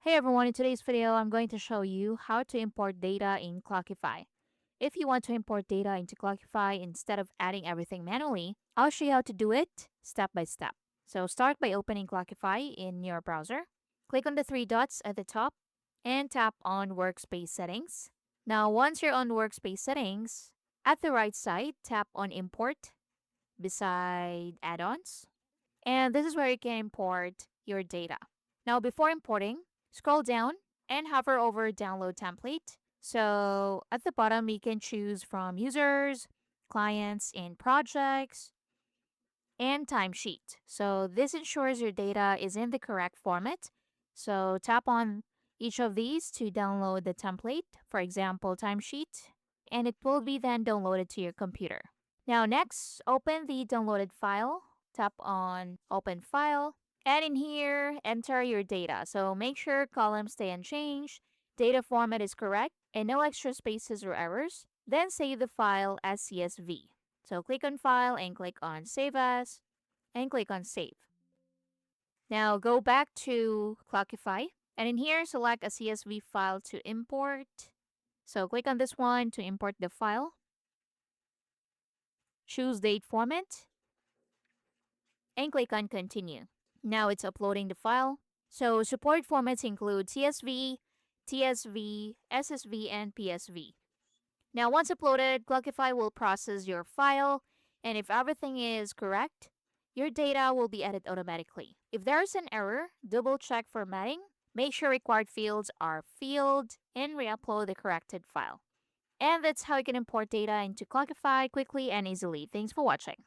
Hey everyone, in today's video, I'm going to show you how to import data in Clockify. If you want to import data into Clockify instead of adding everything manually, I'll show you how to do it step by step. So start by opening Clockify in your browser. Click on the three dots at the top and tap on Workspace Settings. Now, once you're on Workspace Settings, at the right side, tap on Import beside Add-ons. And this is where you can import your data. Now, before importing, scroll down and hover over Download Template. So at the bottom, you can choose from users, clients, and projects, and timesheet. So this ensures your data is in the correct format. So tap on each of these to download the template, for example, timesheet, and it will be then downloaded to your computer. Now next, open the downloaded file, tap on Open File, and in here, enter your data. So make sure columns stay unchanged, data format is correct, and no extra spaces or errors. Then save the file as CSV. So click on File and click on Save As, and click on Save. Now go back to Clockify, and in here, select a CSV file to import. So click on this one to import the file. Choose Date Format, and click on Continue. Now it's uploading the file. So support formats include CSV, TSV, SSV, and PSV. Now once uploaded, Clockify will process your file, and if everything is correct, your data will be added automatically. If there is an error, double check formatting, make sure required fields are filled, and re-upload the corrected file. And that's how you can import data into Clockify quickly and easily. Thanks for watching.